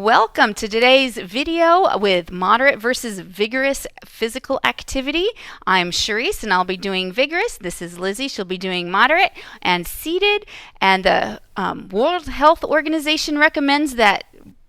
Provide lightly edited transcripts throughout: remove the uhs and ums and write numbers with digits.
welcome to today's video with moderate versus vigorous physical activity. I'm Charisse and I'll be doing vigorous. This is Lizzy. She'll be doing moderate and seated. And the World Health Organization recommends that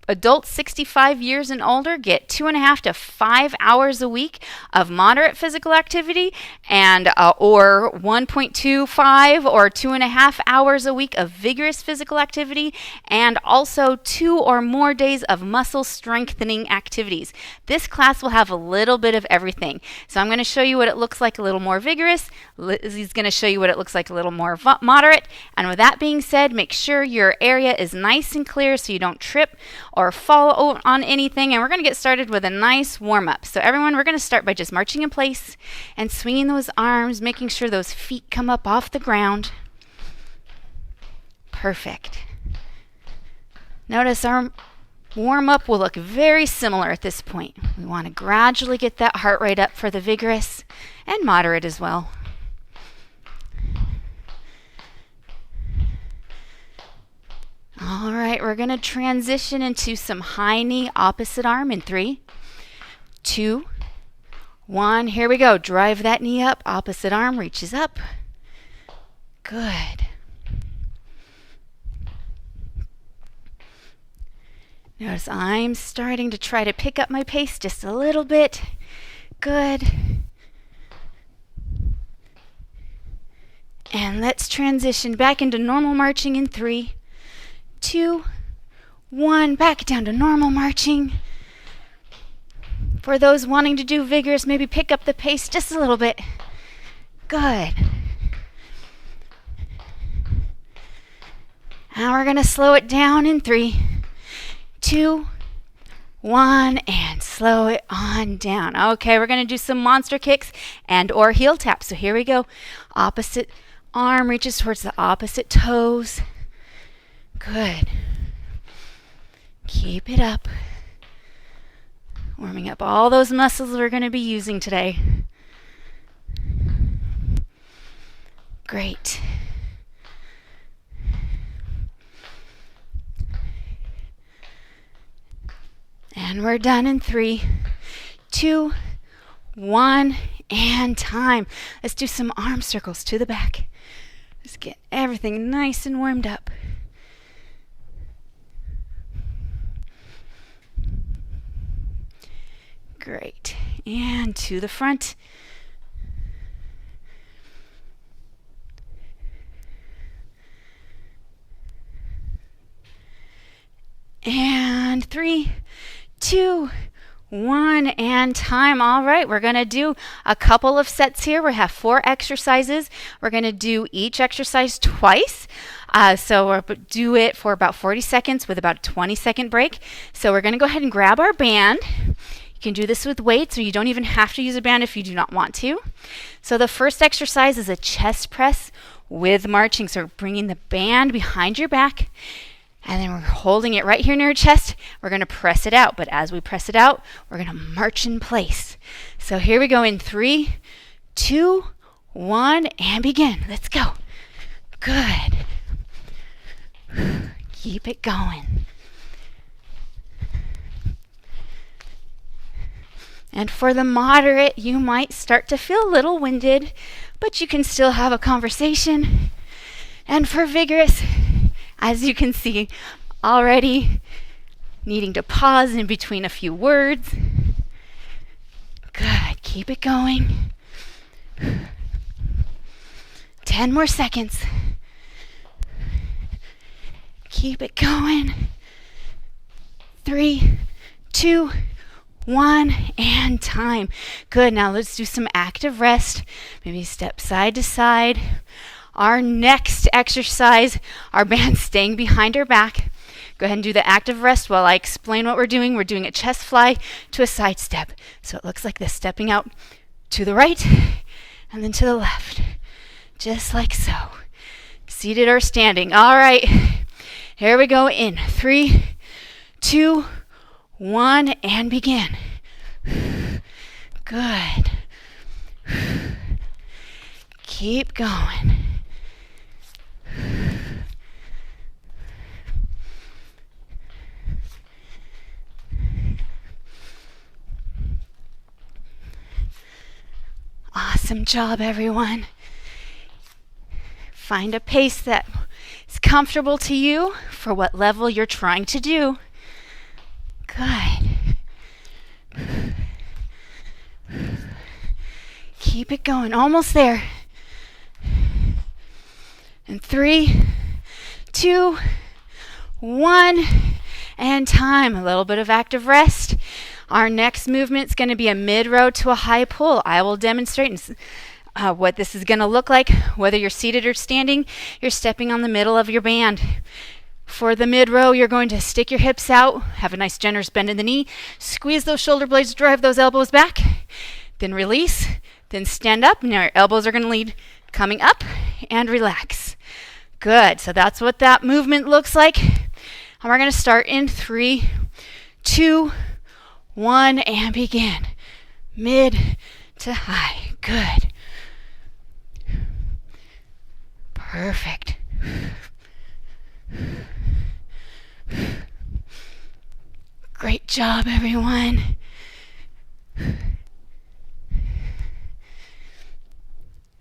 adults 65 years and older get 2.5 to 5 hours a week of moderate physical activity, and or 1.25 or 2.5 hours a week of vigorous physical activity, and also 2 or more days of muscle strengthening activities. This class will have a little bit of everything. So I'm going to show you what it looks like a little more vigorous. Lizzy's going to show you what it looks like a little more moderate. And with that being said, make sure your area is nice and clear so you don't trip or fall on anything. And we're going to get started with a nice warm-up. So everyone, we're going to start by just marching in place and swinging those arms, making sure those feet come up off the ground. Perfect. Notice our warm-up will look very similar at this point. We want to gradually get that heart rate up for the vigorous and moderate as well. All right, we're going to transition into some high knee opposite arm in 3, 2, 1. Here we go. Drive that knee up. Opposite arm reaches up. Good. Notice I'm starting to try to pick up my pace just a little bit. Good. And let's transition back into normal marching in 3, 2, 1. Back down to normal marching. For those wanting to do vigorous, maybe pick up the pace just a little bit. Good. Now we're going to slow it down in 3, 2, 1, and slow it on down. Okay, we're going to do some monster kicks and or heel taps. So here we go. Opposite arm reaches towards the opposite toes. Good. Keep it up. Warming up all those muscles we're going to be using today. Great. And we're done in 3, 2, 1, and time. Let's do some arm circles to the back. Just get everything nice and warmed up. Great. And to the front. And 3, 2, 1, and time. All right, we're going to do a couple of sets here. We have 4 exercises. We're going to do each exercise twice. So we'll do it for about 40 seconds with about a 20-second break. So we're going to go ahead and grab our band. You can do this with weights, or you don't even have to use a band if you do not want to. So the first exercise is a chest press with marching. So we're bringing the band behind your back, and then we're holding it right here near your chest. We're going to press it out. But as we press it out, we're going to march in place. So here we go in 3, 2, 1, and begin. Let's go. Good. Keep it going. And for the moderate, you might start to feel a little winded, but you can still have a conversation. And for vigorous, as you can see, already needing to pause in between a few words. Good. Keep it going. 10 more seconds. Keep it going. 3, 2, 1, and time. Good. Now let's do some active rest. Maybe step side to side. Our next exercise, our band staying behind our back. Go ahead and do the active rest while I explain what we're doing. We're doing a chest fly to a side step. So it looks like this, stepping out to the right and then to the left. Just like so. Seated or standing. All right. Here we go in 3, 2, 1, and begin. Good. Keep going. Awesome job, everyone. Find a pace that is comfortable to you for what level you're trying to do. Good. Keep it going. Almost there. And 3, 2, 1, and time. A little bit of active rest. Our next movement is going to be a mid-row to a high pull. I will demonstrate what this is going to look like. Whether you're seated or standing, you're stepping on the middle of your band. For the mid-row, you're going to stick your hips out, have a nice generous bend in the knee, squeeze those shoulder blades, drive those elbows back, then release, then stand up. Now your elbows are going to lead coming up and relax. Good. So that's what that movement looks like. And we're going to start in 3, 2, 1, and begin. Mid to high. Good. Perfect. Great job, everyone.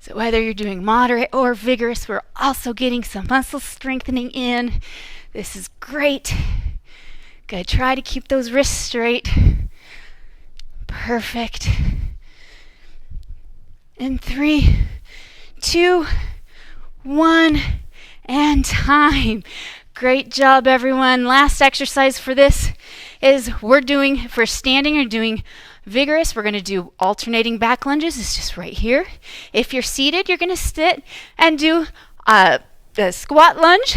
So whether you're doing moderate or vigorous, we're also getting some muscle strengthening in. This is great. Good. Try to keep those wrists straight. Perfect. In 3, 2, 1, and time. Great job, everyone. Last exercise for this is we're doing, for standing or doing vigorous, we're going to do alternating back lunges. It's just right here. If you're seated, you're going to sit and do the squat lunge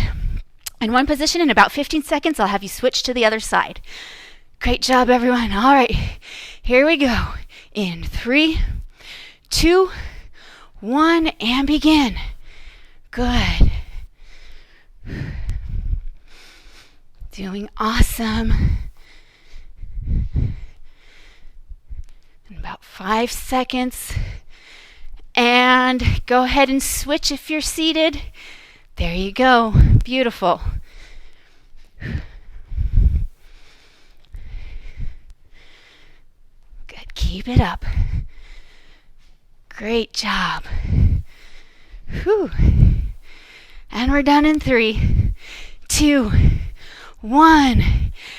in one position. In about 15 seconds, I'll have you switch to the other side. Great job, everyone. All right, here we go. In 3, 2, 1, and begin. Good. Doing awesome. In about 5 seconds. And go ahead and switch if you're seated. There you go. Beautiful. Good. Keep it up. Great job. Whew. And we're done in 3, 2, 1,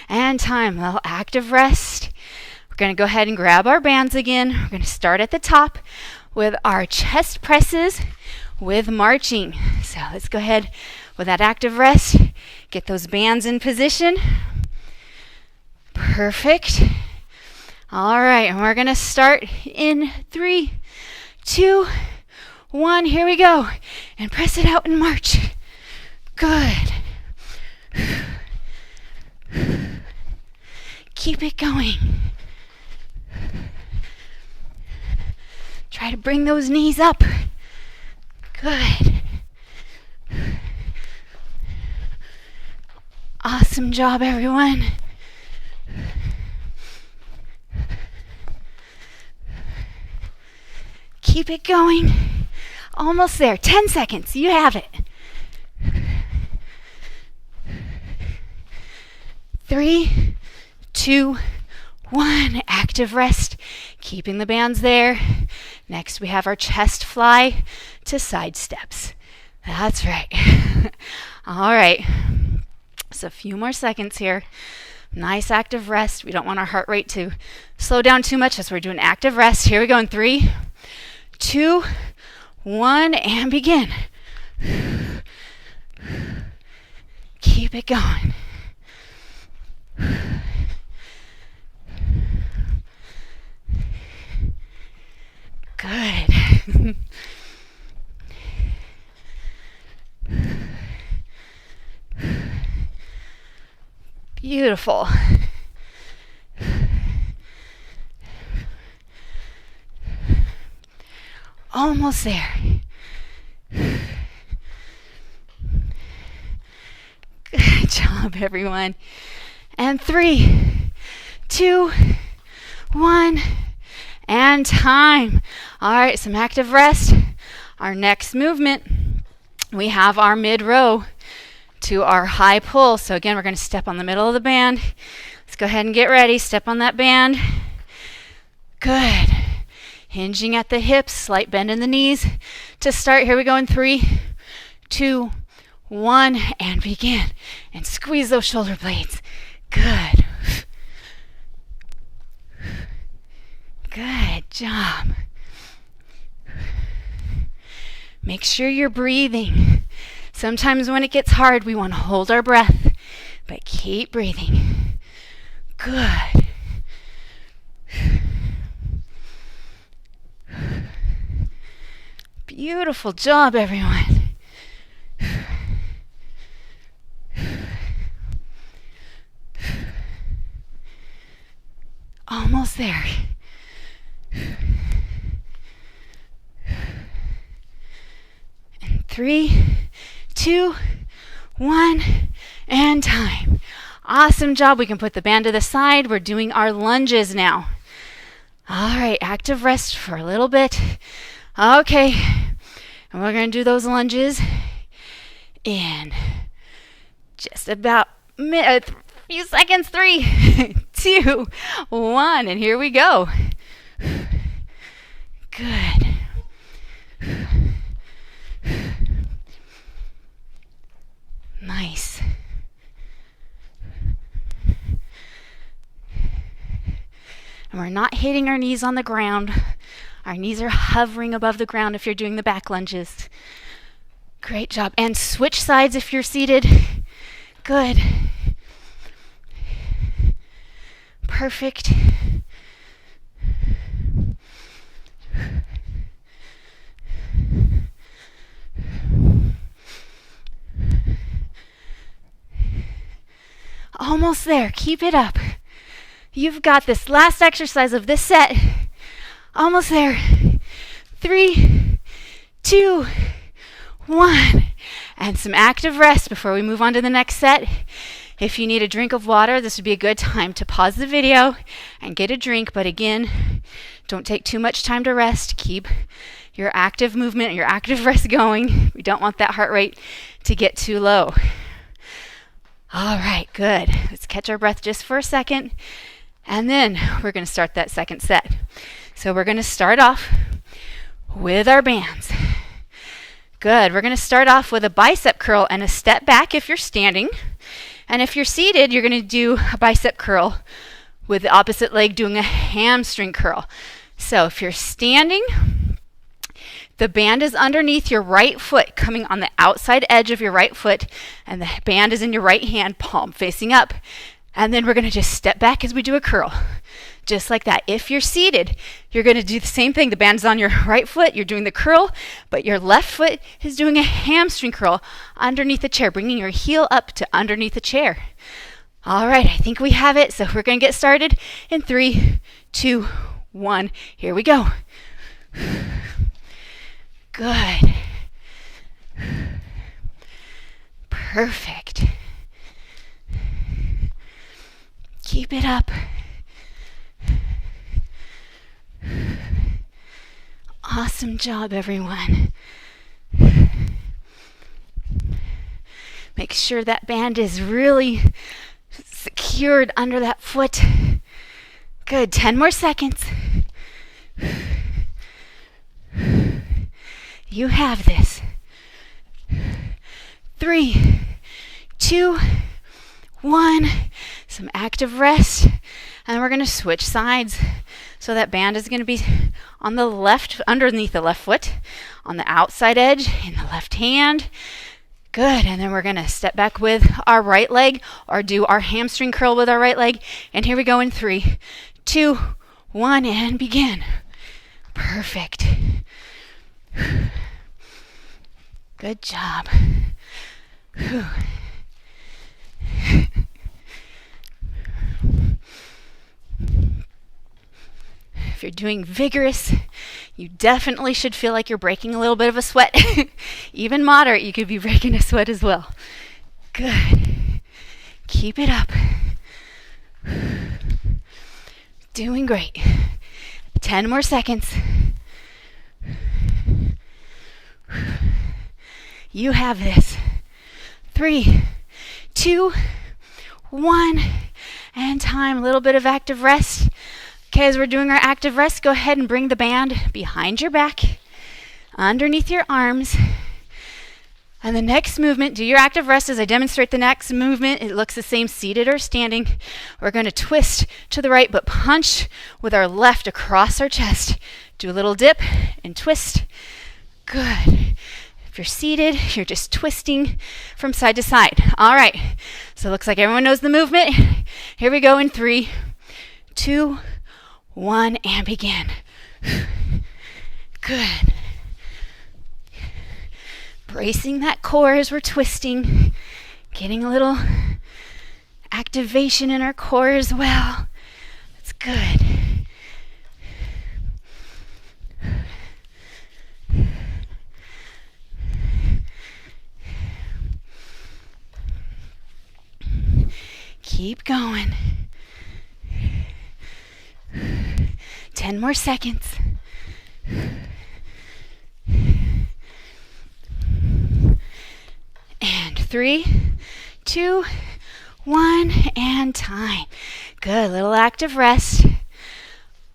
and time. A little active rest. We're going to go ahead and grab our bands again. We're going to start at the top with our chest presses with marching. So let's go ahead with that active rest. Get those bands in position. Perfect. All right, and we're going to start in 3, 2, 1. Here we go. And press it out and march. Good. Keep it going. Try to bring those knees up. Good. Awesome job, everyone. Keep it going. Almost there. 10 seconds. You have it. 3, 2, 1. Active rest. Keeping the bands there. Next, we have our chest fly to side steps. That's right. All right. So a few more seconds here. Nice active rest. We don't want our heart rate to slow down too much as we're doing active rest. Here we go in 3, 2, 1, and begin. Keep it going. Good. Beautiful. Almost there. Good job, everyone. And 3, 2, 1, and time. All right, some active rest. Our next movement, we have our mid-row to our high pull. So again, we're going to step on the middle of the band. Let's go ahead and get ready. Step on that band. Good. Hinging at the hips, slight bend in the knees. To start, here we go in 3, 2, 1, and begin. And squeeze those shoulder blades. Good. Good job. Make sure you're breathing. Sometimes when it gets hard, we want to hold our breath, but keep breathing. Good. Beautiful job, everyone. Almost there. And 3, 2, 1, and time. Awesome job. We can put the band to the side. We're doing our lunges now. All right, active rest for a little bit. Okay, and we're going to do those lunges in just about a few seconds. 3, 2, 1, and here we go. Good. Nice. And we're not hitting our knees on the ground. Our knees are hovering above the ground if you're doing the back lunges. Great job. And switch sides if you're seated. Good. Perfect. Almost there. Keep it up. You've got this. Last exercise of this set. Almost there. 3, 2, 1. And some active rest before we move on to the next set. If you need a drink of water, this would be a good time to pause the video and get a drink. But again, don't take too much time to rest. Keep your active movement, your active rest going. We don't want that heart rate to get too low. All right, good. Let's catch our breath just for a second. And then we're going to start that second set. So we're going to start off with our bands. Good. We're going to start off with a bicep curl and a step back if you're standing. And if you're seated, you're going to do a bicep curl with the opposite leg doing a hamstring curl. So if you're standing, the band is underneath your right foot, coming on the outside edge of your right foot, and the band is in your right hand, palm facing up. And then we're going to just step back as we do a curl. Just like that. If you're seated, you're going to do the same thing. The band's on your right foot. You're doing the curl, but your left foot is doing a hamstring curl underneath the chair, bringing your heel up to underneath the chair. All right, I think we have it. So we're going to get started in 3, 2, 1. Here we go. Good. Perfect. Keep it up. Awesome job, everyone. Make sure that band is really secured under that foot. Good. 10 more seconds. You have this. 3, 2, 1. Some active rest. And we're going to switch sides. So that band is going to be on the left, underneath the left foot, on the outside edge, in the left hand. Good. And then we're going to step back with our right leg or do our hamstring curl with our right leg. And here we go in 3, 2, 1, and begin. Perfect. Good job. If you're doing vigorous, you definitely should feel like you're breaking a little bit of a sweat. Even moderate, you could be breaking a sweat as well. Good. Keep it up. Doing great. 10 more seconds. You have this. 3, 2, 1, and time. A little bit of active rest. Okay, as we're doing our active rest, go ahead and bring the band behind your back, underneath your arms. And the next movement, do your active rest as I demonstrate the next movement. It looks the same seated or standing. We're going to twist to the right, but punch with our left across our chest. Do a little dip and twist. Good. If you're seated, you're just twisting from side to side. All right. So it looks like everyone knows the movement. Here we go in 3, 2, 1, and begin. Good. Bracing that core as we're twisting. Getting a little activation in our core as well. That's good. Keep going. 10 more seconds. And 3, 2, 1, and time. Good, little active rest.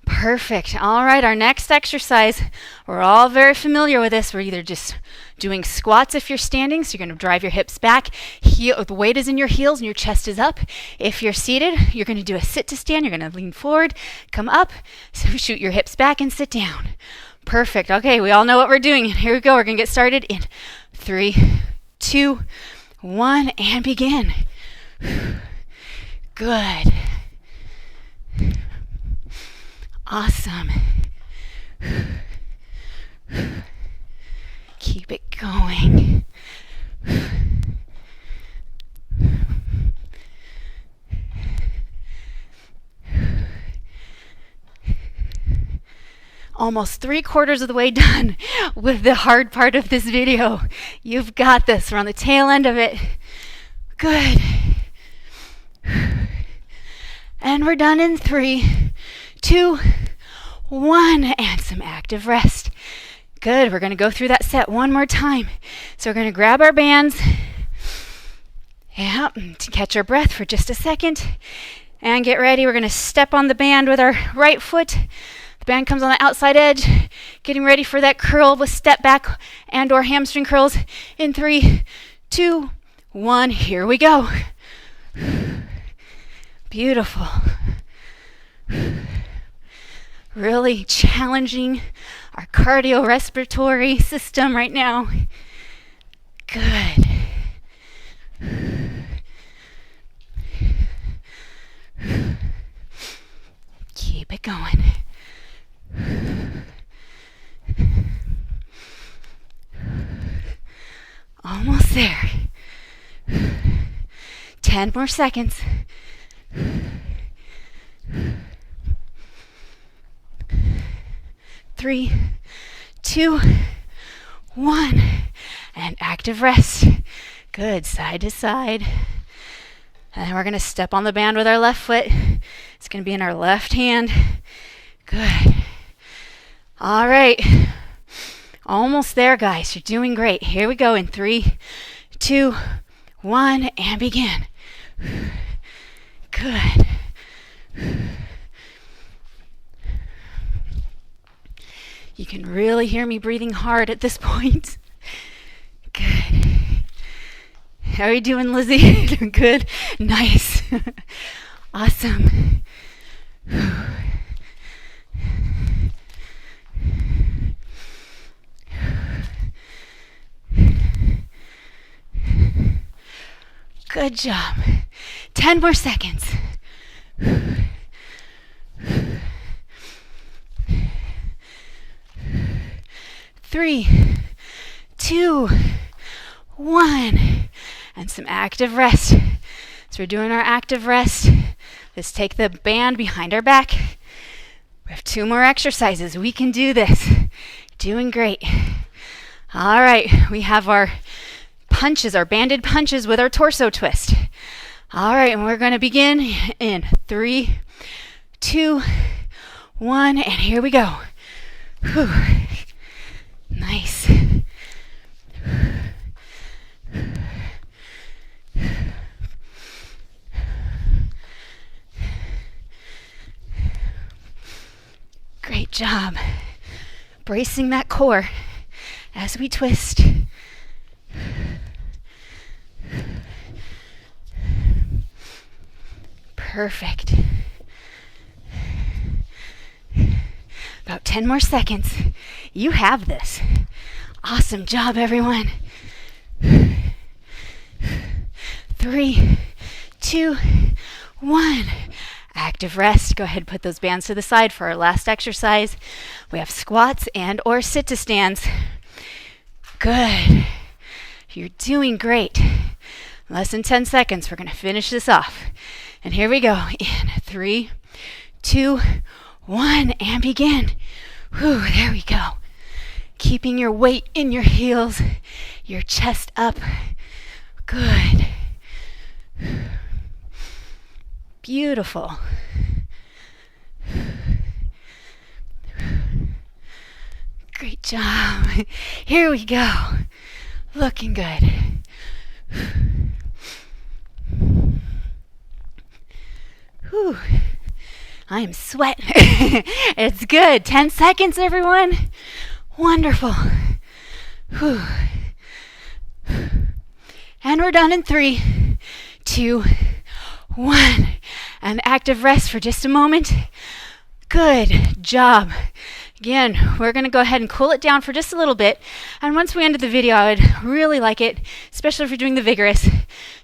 Perfect. All right, our next exercise, we're all very familiar with this. We're either just doing squats if you're standing, so you're going to drive your hips back. The weight is in your heels and your chest is up. If you're seated, you're going to do a sit to stand. You're going to lean forward, come up, so shoot your hips back and sit down. Perfect. Okay, we all know what we're doing. Here we go. We're going to get started in 3, 2, 1, and begin. Good. Awesome. Keep it going. Almost 3/4 of the way done with the hard part of this video. You've got this. We're on the tail end of it. Good. And we're done in 3, 2, 1, and some active rest. Good. We're going to go through that set one more time. So we're going to grab our bands. Yeah, to catch our breath for just a second. And get ready. We're going to step on the band with our right foot. The band comes on the outside edge. Getting ready for that curl with step back and or hamstring curls in 3, 2, 1. Here we go. Beautiful. Really challenging our cardiorespiratory system right now. Good. Keep it going. Almost there. 10 more seconds. 3, 2, 1, and active rest. Good, side to side. And then we're going to step on the band with our left foot. It's going to be in our left hand. Good. All right. Almost there, guys. You're doing great. Here we go in 3, 2, 1, and begin. Good. You can really hear me breathing hard at this point. Good. How are you doing, Lizzy? Doing good? Nice. Awesome. Good job. 10 more seconds. 3, 2, 1, and some active rest. So we're doing our active rest. Let's take the band behind our back. We have 2 more exercises. We can do this. Doing great. All right, we have our punches, our banded punches with our torso twist. All right, and we're going to begin in 3, 2, 1, and here we go. Whew. Nice. job. Bracing that core as we twist. Perfect. About 10 more seconds. You have this. Awesome job, everyone. 3, 2, 1. Active rest. Go ahead and put those bands to the side for our last exercise. We have squats and or sit-to-stands. Good. You're doing great. Less than 10 seconds. We're going to finish this off. And here we go. In 3, 2, 1, and begin. Whew, there we go. Keeping your weight in your heels, your chest up. Good. Beautiful. Great job. Here we go. Looking good. Whew. I am sweating. It's good. 10 seconds, everyone. Wonderful. Whew. And we're done in 3, 2, 1. And active rest for just a moment. Good job. Again, we're going to go ahead and cool it down for just a little bit. And once we ended the video, I would really like it, especially if you're doing the vigorous,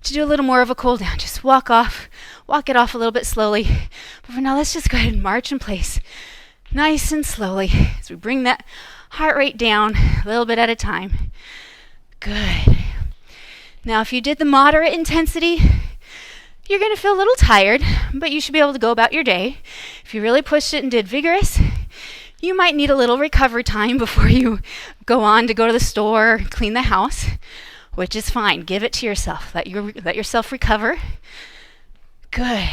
to do a little more of a cool down. Just walk it off a little bit slowly. But for now, let's just go ahead and march in place nice and slowly as we bring that heart rate down a little bit at a time. Good. Now, if you did the moderate intensity, you're going to feel a little tired, but you should be able to go about your day. If you really pushed it and did vigorous, you might need a little recovery time before you go on to go to the store or clean the house, which is fine. Give it to yourself. Let yourself recover. Good.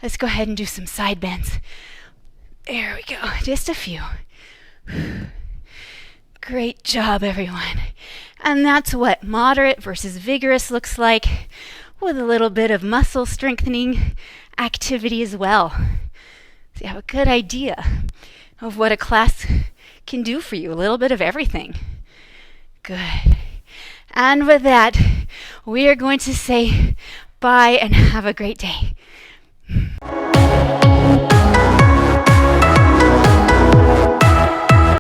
Let's go ahead and do some side bends. There we go. Just a few. Great job, everyone. And that's what moderate versus vigorous looks like, with a little bit of muscle strengthening activity as well. So you have a good idea of what a class can do for you. A little bit of everything. Good. And with that, we are going to say bye and have a great day.